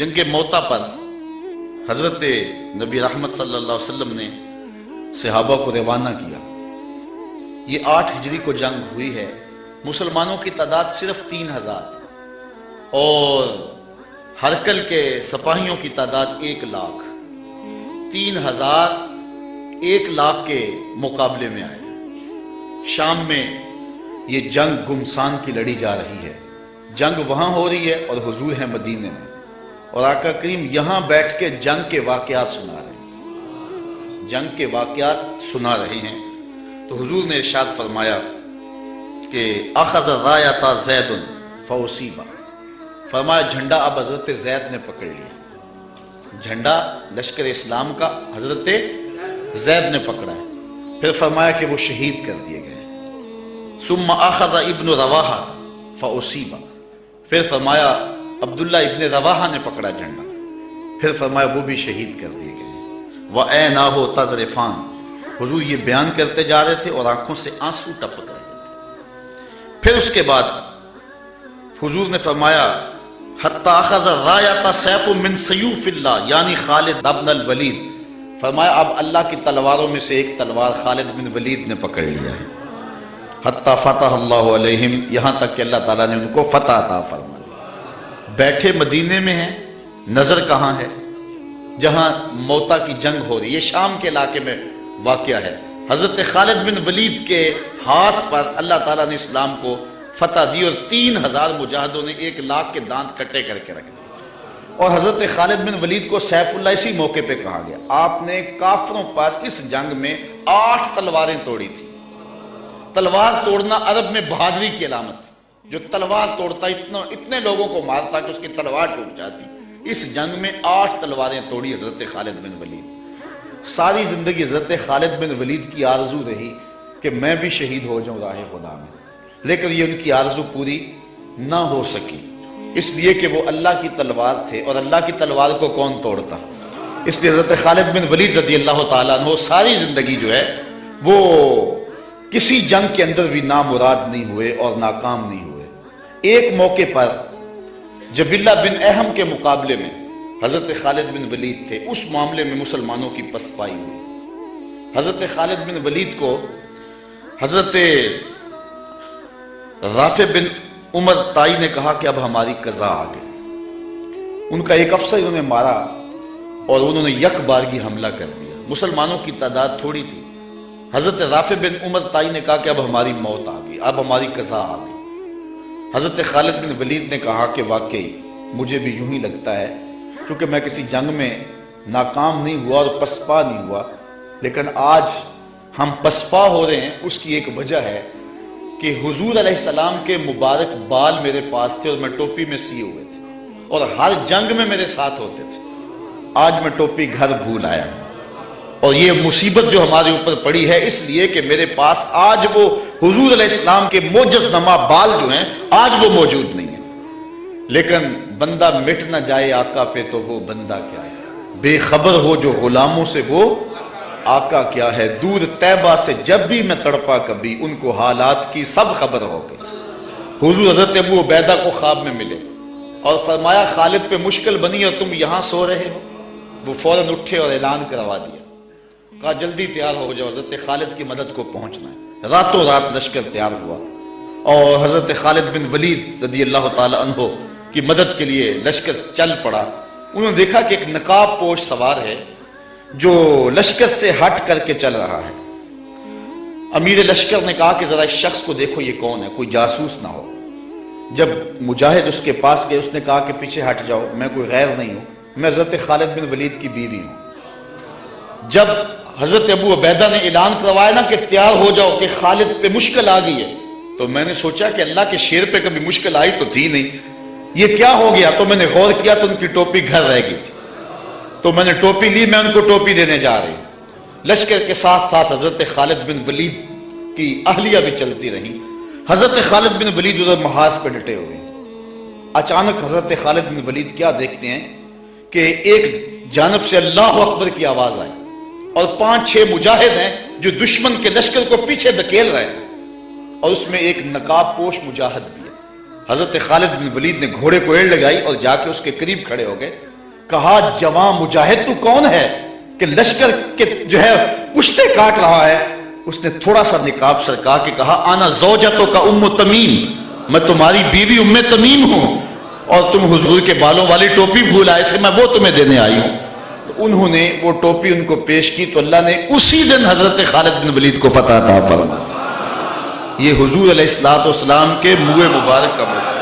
جنگ موتا پر حضرت نبی رحمت صلی اللہ علیہ وسلم نے صحابہ کو روانہ کیا۔ یہ 8 ہجری کو جنگ ہوئی ہے۔ مسلمانوں کی تعداد صرف 3000 اور ہرکل کے سپاہیوں کی تعداد 1 لاکھ۔ 3000 1 لاکھ کے مقابلے میں آئے۔ شام میں یہ جنگ گمسان کی لڑی جا رہی ہے۔ جنگ وہاں ہو رہی ہے اور حضور ہیں مدینے میں، اور آقا کریم یہاں بیٹھ کے جنگ کے واقعات سنا رہے ہیں، جنگ کے واقعات سنا رہے ہیں۔ تو حضور نے ارشاد فرمایا کہ اخذ رایۃ زید فاصیب، فرمایا جھنڈا اب حضرت زید نے پکڑ لیا، جھنڈا لشکر اسلام کا حضرت زید نے پکڑا ہے۔ پھر فرمایا کہ وہ شہید کر دیے گئے۔ ثم اخذ ابن رواحہ فاصیب، پھر فرمایا عبداللہ ابن رواحہ نے پکڑا جھنڈا، پھر فرمایا وہ بھی شہید کر دیے گئے۔ وَعَيْنَاهُ تَذْرِفَانِ، حضور یہ بیان کرتے جا رہے تھے اور آنکھوں سے آنسو ٹپک رہے تھے۔ پھر اس کے بعد حضور نے فرمایا حَتَّى أَخَذَ الرَّایَةَ سَيْفٌ مِّن سَيُوفِ اللَّهِ، یعنی خالد ابن الولید، فرمایا اب اللہ کی تلواروں میں سے ایک تلوار خالد بن ولید نے پکڑ لیا ہے۔ حَتَّى فَتَحَ اللَّهُ عَلَيْهِمْ، یہاں تک کہ اللہ تعالیٰ نے ان کو فتح عطا فرمایا۔ بیٹھے مدینے میں ہیں، نظر کہاں ہے؟ جہاں موتا کی جنگ ہو رہی ہے، یہ شام کے علاقے میں واقعہ ہے۔ حضرت خالد بن ولید کے ہاتھ پر اللہ تعالیٰ نے اسلام کو فتح دی، اور 3000 مجاہدوں نے 1 لاکھ کے دانت کٹے کر کے رکھ دیے۔ اور حضرت خالد بن ولید کو سیف اللہ اسی موقع پہ کہا گیا۔ آپ نے کافروں پر اس جنگ میں 8 تلواریں توڑی تھی۔ تلوار توڑنا عرب میں بہادری کی علامت تھی۔ جو تلوار توڑتا اتنے لوگوں کو مارتا کہ اس کی تلوار ٹوٹ جاتی۔ اس جنگ میں 8 تلواریں توڑی حضرت خالد بن ولید۔ ساری زندگی حضرت خالد بن ولید کی آرزو رہی کہ میں بھی شہید ہو جاؤں راہ خدا میں، لیکن یہ ان کی آرزو پوری نہ ہو سکی، اس لیے کہ وہ اللہ کی تلوار تھے، اور اللہ کی تلوار کو کون توڑتا؟ اس لیے حضرت خالد بن ولید رضی اللہ تعالیٰ عنہ ساری زندگی جو ہے وہ کسی جنگ کے اندر بھی نامراد نہیں ہوئے اور ناکام نہیں ہوئے۔ ایک موقع پر جبلہ بن احم کے مقابلے میں حضرت خالد بن ولید تھے، اس معاملے میں مسلمانوں کی پسپائی ہوئی۔ حضرت خالد بن ولید کو حضرت رافع بن عمر طائی نے کہا کہ اب ہماری قضا آ گئی۔ ان کا ایک افسر انہوں نے مارا اور انہوں نے یک بارگی حملہ کر دیا۔ مسلمانوں کی تعداد تھوڑی تھی۔ حضرت رافع بن عمر طائی نے کہا کہ اب ہماری موت آ گئی، اب ہماری قضا آ گئی۔ حضرت خالد بن ولید نے کہا کہ واقعی مجھے بھی یوں ہی لگتا ہے، کیونکہ میں کسی جنگ میں ناکام نہیں ہوا اور پسپا نہیں ہوا، لیکن آج ہم پسپا ہو رہے ہیں، اس کی ایک وجہ ہے کہ حضور علیہ السلام کے مبارک بال میرے پاس تھے اور میں ٹوپی میں سیے ہوئے تھے، اور ہر جنگ میں میرے ساتھ ہوتے تھے۔ آج میں ٹوپی گھر بھول آیا ہوں، اور یہ مصیبت جو ہمارے اوپر پڑی ہے اس لیے کہ میرے پاس آج وہ حضور علیہ السلام کے معجز نما بال جو ہیں آج وہ موجود نہیں ہیں۔ لیکن بندہ مٹ نہ جائے آقا پہ تو وہ بندہ کیا ہے، بے خبر ہو جو غلاموں سے وہ آقا کیا ہے۔ دور طیبہ سے جب بھی میں تڑپا کبھی، ان کو حالات کی سب خبر ہو گئی۔ حضور حضرت ابو عبیدہ کو خواب میں ملے اور فرمایا خالد پہ مشکل بنی اور تم یہاں سو رہے ہو۔ وہ فوراً اٹھے اور اعلان کروا دیا، کہا جلدی تیار ہو جاؤ، حضرت خالد کی مدد کو پہنچنا ہے۔ راتوں رات لشکر تیار ہوا اور حضرت خالد بن ولید رضی اللہ تعالی عنہ کی مدد کے لیے لشکر چل پڑا۔ انہوں نے دیکھا کہ ایک نقاب پوش سوار ہے جو لشکر سے ہٹ کر کے چل رہا ہے۔ امیر لشکر نے کہا کہ ذرا اس شخص کو دیکھو یہ کون ہے، کوئی جاسوس نہ ہو۔ جب مجاہد اس کے پاس گئے، اس نے کہا کہ پیچھے ہٹ جاؤ، میں کوئی غیر نہیں ہوں، میں حضرت خالد بن ولید کی بیوی ہوں۔ جب حضرت ابو عبیدہ نے اعلان کروایا نا کہ تیار ہو جاؤ کہ خالد پہ مشکل آ گئی ہے، تو میں نے سوچا کہ اللہ کے شیر پہ کبھی مشکل آئی تو تھی نہیں، یہ کیا ہو گیا؟ تو میں نے غور کیا تو ان کی ٹوپی گھر رہ گئی تھی، تو میں نے ٹوپی لی، میں ان کو ٹوپی دینے جا رہی ہوں۔ لشکر کے ساتھ ساتھ حضرت خالد بن ولید کی اہلیہ بھی چلتی رہی۔ حضرت خالد بن ولید ادھر محاذ پہ ڈٹے ہوئے۔ اچانک حضرت خالد بن ولید کیا دیکھتے ہیں کہ ایک جانب سے اللہ اکبر کی آواز آئی، اور 5-6 مجاہد ہیں جو دشمن کے لشکر کو پیچھے دھکیل رہے ہیں، اور اس میں ایک نقاب پوش مجاہد بھی ہے۔ حضرت خالد بن ولید نے گھوڑے کو ایڑ لگائی اور جا کے اس کے قریب کھڑے ہو گئے کہا جوان مجاہد تو کون ہے کہ لشکر کے جو ہے پشتے کاٹ رہا ہے؟ اس نے تھوڑا سا نقاب سرکا کے کہا آنا زوجتو کا ام تمیم، میں تمہاری بیوی ام تمیم ہوں، اور تم حضور کے بالوں والی ٹوپی بھول آئے تھے، میں وہ تمہیں دینے آئی ہوں۔ تو انہوں نے وہ ٹوپی ان کو پیش کی تو اللہ نے اسی دن حضرت خالد بن ولید کو فتح عطا فرمائی۔ یہ حضور علیہ الصلوۃ والسلام کے منہ مبارک کا موقع۔